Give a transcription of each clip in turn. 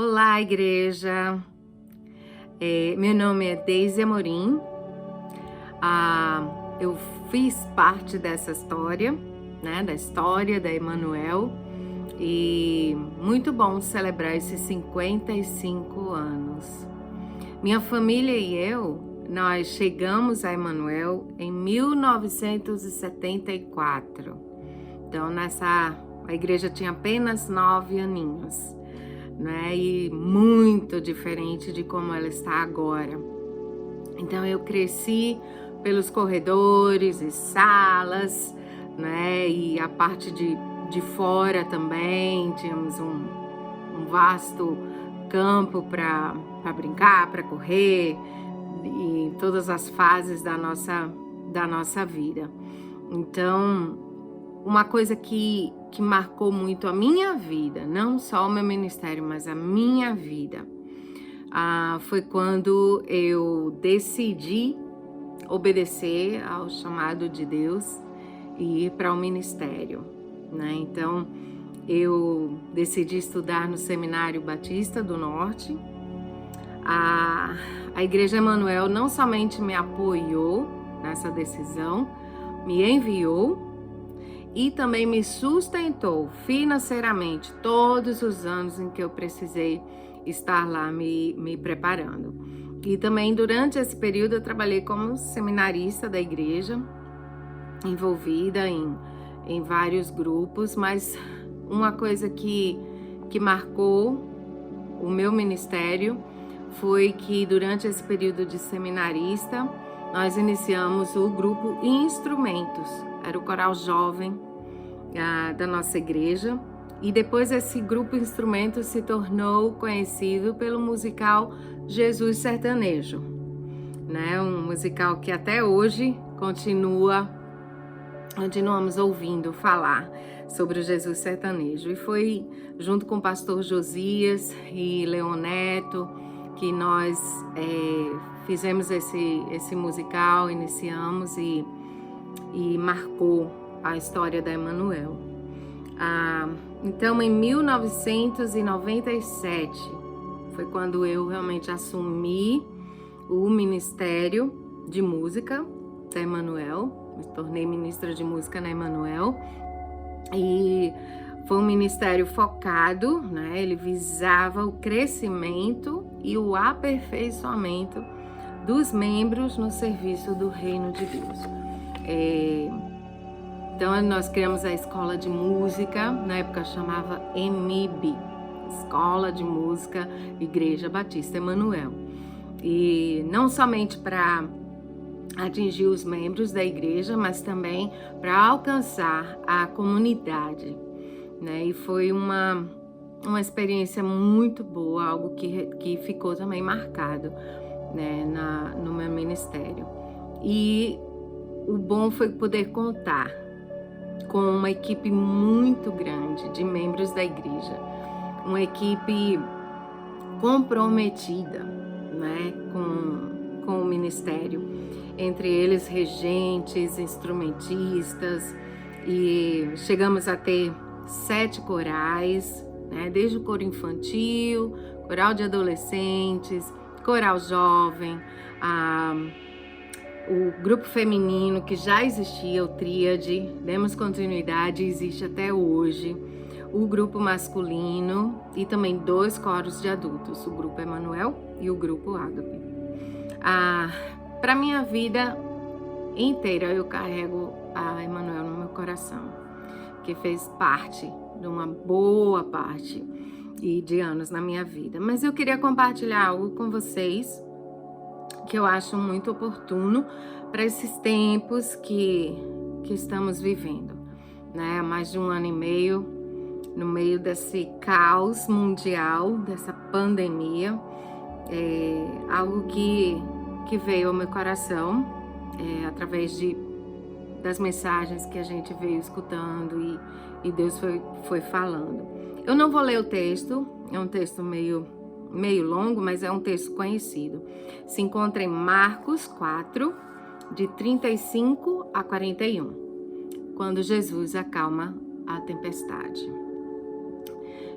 Olá, igreja. Meu nome é Deise Amorim. Eu fiz parte dessa história, né, da história da Emanuel, e muito bom celebrar esses 55 anos. Minha família e eu, nós chegamos a Emanuel em 1974. Então, a igreja tinha apenas 9 aninhos, né? E muito diferente de como ela está agora. Então eu cresci pelos corredores e salas, né? E a parte de fora também, tínhamos um vasto campo para brincar, para correr, e todas as fases da nossa vida. Então, uma coisa que marcou muito a minha vida, não só o meu ministério, mas a minha vida, foi quando eu decidi obedecer ao chamado de Deus e ir para o ministério, né? Então, eu decidi estudar no Seminário Batista do Norte. A Igreja Emanuel não somente me apoiou nessa decisão, me enviou e também me sustentou financeiramente todos os anos em que eu precisei estar lá me preparando. E também durante esse período eu trabalhei como seminarista da igreja, envolvida em vários grupos, mas uma coisa que marcou o meu ministério foi que durante esse período de seminarista nós iniciamos o grupo Instrumentos, era o coral jovem da nossa igreja, e depois esse grupo Instrumentos se tornou conhecido pelo musical Jesus Sertanejo, né? Um musical que até hoje continuamos ouvindo falar sobre o Jesus Sertanejo, e foi junto com o pastor Josias e Leoneto que nós fizemos esse musical, iniciamos e marcou a história da Emanuel. Então, em 1997, foi quando eu realmente assumi o Ministério de Música da Emanuel, me tornei ministra de música na Emanuel, e foi um ministério focado, né? Ele visava o crescimento e o aperfeiçoamento dos membros no serviço do Reino de Deus. Então, nós criamos a escola de música, na época chamava EMIB, Escola de Música Igreja Batista Emanuel. E não somente para atingir os membros da igreja, mas também para alcançar a comunidade, né? E foi uma experiência muito boa, algo que ficou também marcado, né, no meu ministério. E o bom foi poder contar com uma equipe muito grande de membros da igreja, uma equipe comprometida, né, com o ministério, entre eles regentes, instrumentistas, e chegamos a ter 7 corais, né, desde o coro infantil, coral de adolescentes, coral jovem, o grupo feminino que já existia, o Tríade, demos continuidade, existe até hoje, o grupo masculino e também 2 coros de adultos, o grupo Emanuel e o grupo Ágape. Para minha vida inteira eu carrego a Emanuel no meu coração, que fez parte de uma boa parte de anos na minha vida. Mas eu queria compartilhar algo com vocês que eu acho muito oportuno para esses tempos que estamos vivendo, né? Há mais de 1 ano e meio, no meio desse caos mundial, dessa pandemia, algo que veio ao meu coração através das mensagens que a gente veio escutando e Deus foi falando. Eu não vou ler o texto, é um texto meio longo, mas é um texto conhecido. Se encontra em Marcos 4, de 35 a 41, quando Jesus acalma a tempestade.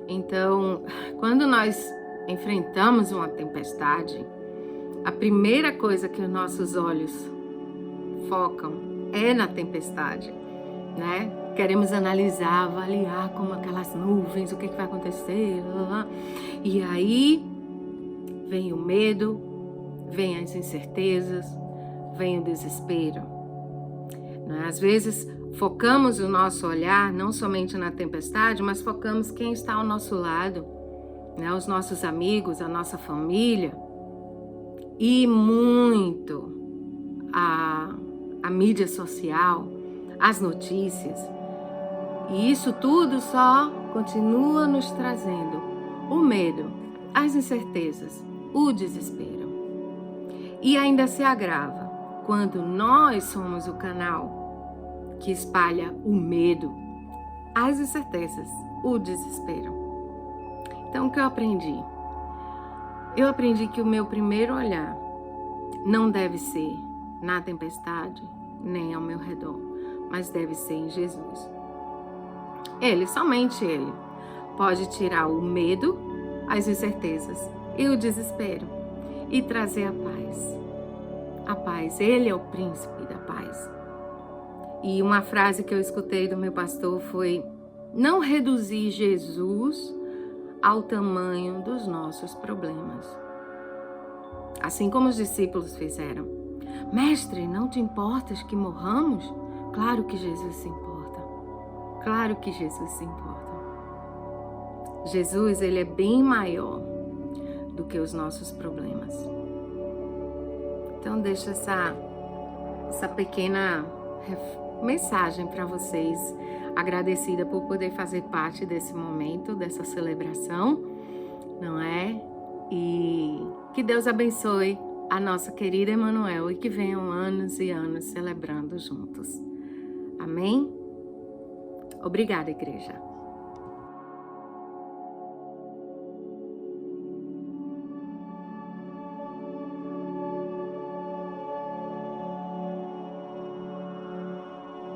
Então, quando nós enfrentamos uma tempestade, a primeira coisa que os nossos olhos focam é na tempestade, né? Queremos analisar, avaliar como aquelas nuvens, o que vai acontecer, e aí vem o medo, vem as incertezas, vem o desespero. Né? Às vezes focamos o nosso olhar não somente na tempestade, mas focamos quem está ao nosso lado, né? Os nossos amigos, a nossa família, e muito a mídia social, as notícias. E isso tudo só continua nos trazendo o medo, as incertezas, o desespero. E ainda se agrava quando nós somos o canal que espalha o medo, as incertezas, o desespero. Então, o que eu aprendi? Eu aprendi que o meu primeiro olhar não deve ser na tempestade, nem ao meu redor, mas deve ser em Jesus. Ele, somente Ele, pode tirar o medo, as incertezas e o desespero e trazer a paz. A paz, Ele é o príncipe da paz. E uma frase que eu escutei do meu pastor foi: não reduzir Jesus ao tamanho dos nossos problemas. Assim como os discípulos fizeram. Mestre, não te importas que morramos? Claro que Jesus se importa. Claro que Jesus se importa. Jesus, ele é bem maior do que os nossos problemas. Então deixa essa pequena mensagem para vocês, agradecida por poder fazer parte desse momento, dessa celebração, não é? E que Deus abençoe a nossa querida Emanuel e que venham anos e anos celebrando juntos. Amém? Obrigada, igreja.